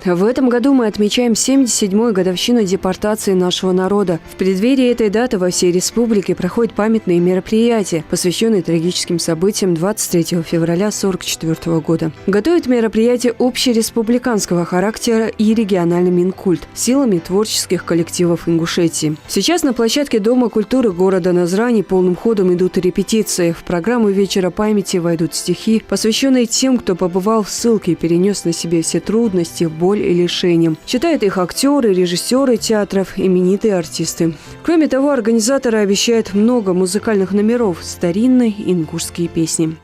В этом году мы отмечаем 77-ю годовщину депортации нашего народа. В преддверии этой даты во всей республике проходят памятные мероприятия, посвященные трагическим событиям 23 февраля 1944 года. Готовит мероприятие общереспубликанского характера и региональный Минкульт силами творческих коллективов Ингушетии. Сейчас на площадке Дома культуры города Назрани полным ходом идут репетиции. В программу вечера памяти войдут стихи, посвященные тем, кто побывал в ссылке и перенес на себе все трудности, боль и лишением. Читают их актеры, режиссеры театров, именитые артисты. Кроме того, организаторы обещают много музыкальных номеров, старинные ингушские песни.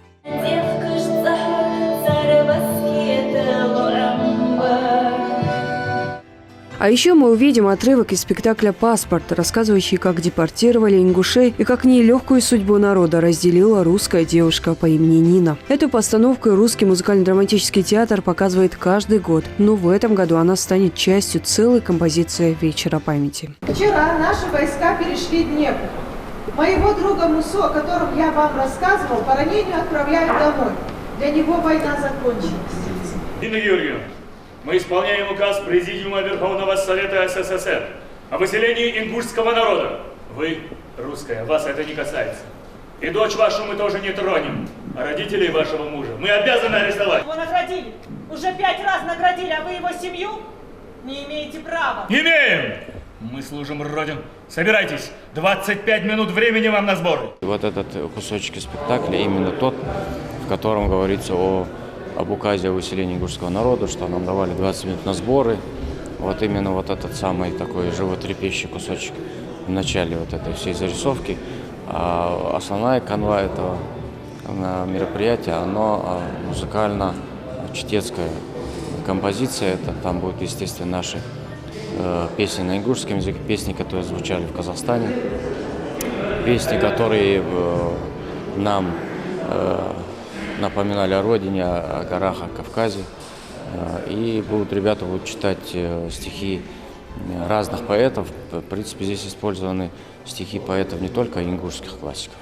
А еще мы увидим отрывок из спектакля «Паспорт», рассказывающий, как депортировали ингушей и как нелегкую судьбу народа разделила русская девушка по имени Нина. Эту постановку Русский музыкально-драматический театр показывает каждый год, но в этом году она станет частью целой композиции «Вечера памяти». Вчера наши войска перешли Днепр. Моего друга Мусу, о котором я вам рассказывал, по ранению отправляют домой. Для него война закончилась. Нина Георгиевна, мы исполняем указ Президиума Верховного Совета СССР о выселении ингушского народа. Вы русская, вас это не касается. И дочь вашу мы тоже не тронем, а родителей вашего мужа мы обязаны арестовать. Его наградили. Уже 5 раз наградили, а вы его семью не имеете права. Имеем! Мы служим Родину. Собирайтесь, 25 минут времени вам на сборы. Вот этот кусочек из спектакля именно тот, в котором говорится об указе о выселении ингушского народа, что нам давали 20 минут на сборы. Вот именно вот этот самый такой животрепещущий кусочек в начале вот этой всей зарисовки. А основная канва этого мероприятия, оно музыкально-чтецкая композиция. Это там будут, естественно, наши песни на ингушском языке, песни, которые звучали в Казахстане, песни, которые нам напоминали о родине, о горах, о Кавказе. И ребята будут читать стихи разных поэтов. В принципе, здесь использованы стихи поэтов не только ингушских классиков,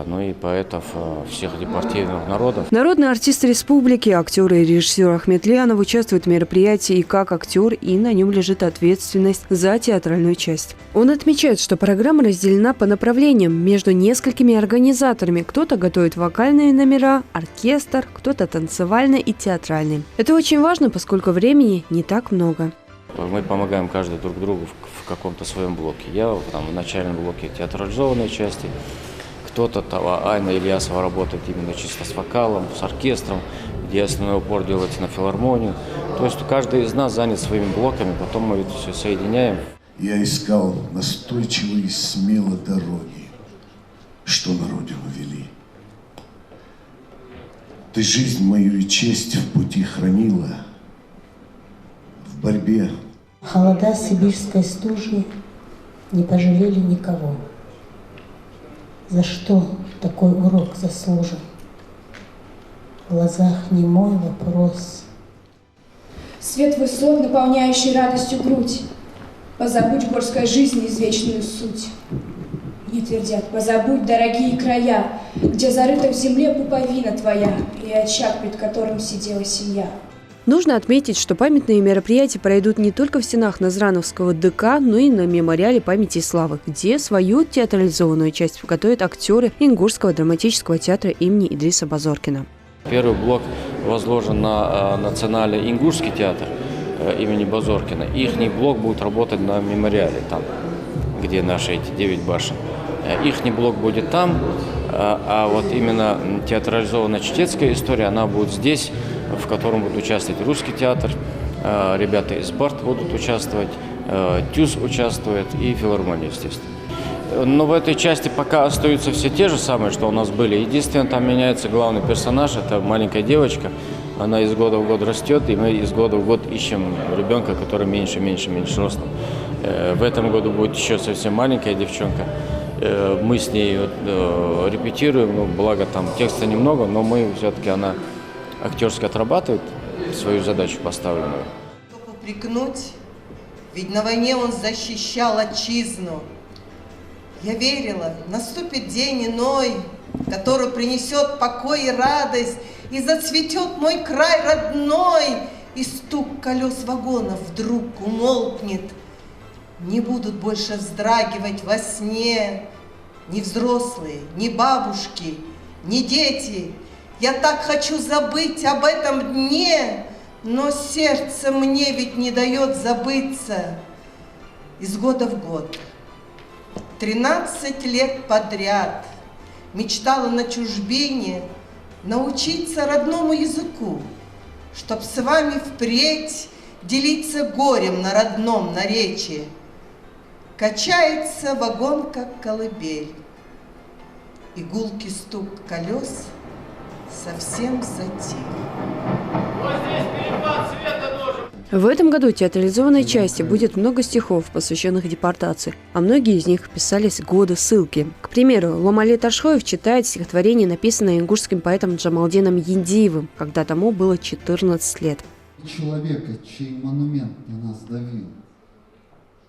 но и поэтов всех депортированных народов. Народный артист республики, актер и режиссер Ахмет Лианов участвует в мероприятии и как актер, и на нем лежит ответственность за театральную часть. Он отмечает, что программа разделена по направлениям между несколькими организаторами. Кто-то готовит вокальные номера, оркестр, кто-то танцевальный и театральный. Это очень важно, поскольку времени не так много. Мы помогаем каждый друг другу в каком-то своем блоке. Я в начальном блоке театрализованной части. Кто-то, Айна Ильясова, работает именно чисто с вокалом, с оркестром, где основной упор делается на филармонию. То есть каждый из нас занят своими блоками, потом мы это все соединяем. Я искал настойчиво и смело дороги, что на родину вели. Ты жизнь мою и честь в пути хранила, в борьбе. Холода сибирской стужи не пожалели никого. За что такой урок заслужен? В глазах немой вопрос. Свет высот, наполняющий радостью грудь. Позабудь горской жизни извечную суть. Мне твердят, позабудь дорогие края, где зарыта в земле пуповина твоя и очаг, пред которым сидела семья. Нужно отметить, что памятные мероприятия пройдут не только в стенах Назрановского ДК, но и на мемориале памяти и славы, где свою театрализованную часть готовят актеры Ингушского драматического театра имени Идриса Базоркина. Первый блок возложен на национальный ингушский театр имени Базоркина. Ихний блок будет работать на мемориале, там, где наши эти 9 башен. Ихний блок будет там, а вот именно театрализованная чтецкая история, она будет здесь, в котором будут участвовать русский театр, ребята из БАРТ будут участвовать, ТЮЗ участвует и филармония, естественно. Но в этой части пока остаются все те же самые, что у нас были. Единственное, там меняется главный персонаж, это маленькая девочка. Она из года в год растет, и мы из года в год ищем ребенка, который меньше ростом. В этом году будет еще совсем маленькая девчонка. Мы с ней репетируем, благо там текста немного, но мы все-таки она актерски отрабатывает свою задачу поставленную. Упрекнуть, ведь на войне он защищал отчизну. Я верила, наступит день иной, который принесет покой и радость, и зацветет мой край родной, и стук колес вагонов вдруг умолкнет. Не будут больше вздрагивать во сне ни взрослые, ни бабушки, ни дети. Я так хочу забыть об этом дне, но сердце мне ведь не дает забыться. Из года в год, 13 лет подряд, мечтала на чужбине научиться родному языку, чтоб с вами впредь делиться горем на родном наречии. Качается вагон, как колыбель, и гулкий стук колес совсем затих. В этом году в театрализованной части будет много стихов, посвященных депортации, а многие из них писались в годы ссылки. К примеру, Ломали Таршоев читает стихотворение, написанное ингушским поэтом Джамалдином Яндиевым, когда тому было 14 лет. Человека, чей монумент на нас давил.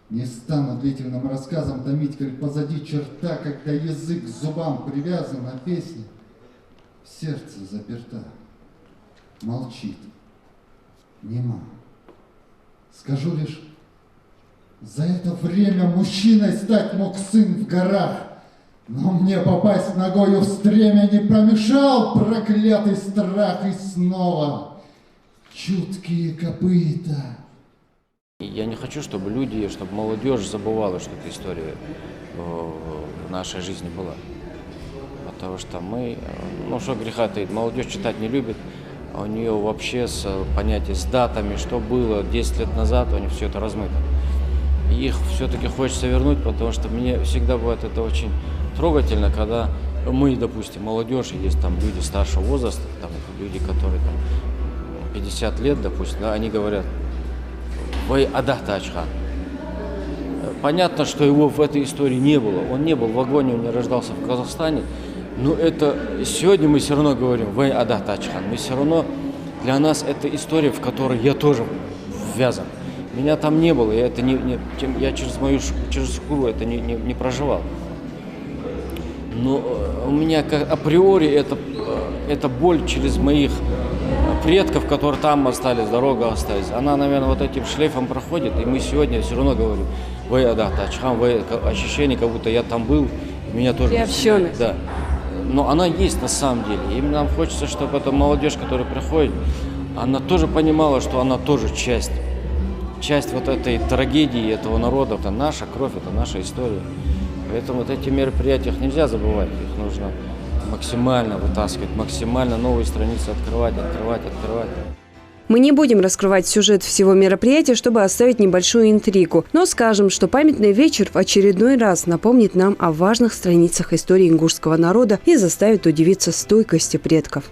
Не стану длительным рассказом томить, как позади черта, когда язык к зубам привязан, а песня в сердце заперта. Молчит, нема. Скажу лишь, за это время мужчиной стать мог сын в горах, но мне попасть ногою в стремя не помешал проклятый страх, и снова чуткие копыта. Я не хочу, чтобы люди, чтобы молодежь забывала, что эта история в нашей жизни была. Потому что мы, ну что греха таить, молодежь читать не любит, а у нее вообще понятие с датами, что было 10 лет назад, у них все это размыто. И их все-таки хочется вернуть, потому что мне всегда бывает это очень трогательно, когда мы, допустим, молодежь, есть там люди старшего возраста, там люди, которые там 50 лет, допустим, да, они говорят: «Вы Адахтачхан». Понятно, что его в этой истории не было. Он не был в вагоне, он не рождался в Казахстане. Но это сегодня мы все равно говорим «Вы Адахтачхан». Мы все равно, для нас это история, в которой я тоже ввязан. Меня там не было, я через шкуру это не проживал. Но у меня как априори это боль через моих предков, которые там остались, дорога остались. Она, наверное, вот этим шлейфом проходит, и мы сегодня все равно говорим «Вы Адахтачхан», ощущение, как будто я там был, и меня тоже... Приобщенность. Да. Но она есть на самом деле. И нам хочется, чтобы эта молодежь, которая приходит, она тоже понимала, что она тоже часть вот этой трагедии этого народа. Это наша кровь, это наша история. Поэтому вот эти мероприятия нельзя забывать. Их нужно максимально вытаскивать, максимально новые страницы открывать. Мы не будем раскрывать сюжет всего мероприятия, чтобы оставить небольшую интригу, но скажем, что памятный вечер в очередной раз напомнит нам о важных страницах истории ингушского народа и заставит удивиться стойкости предков.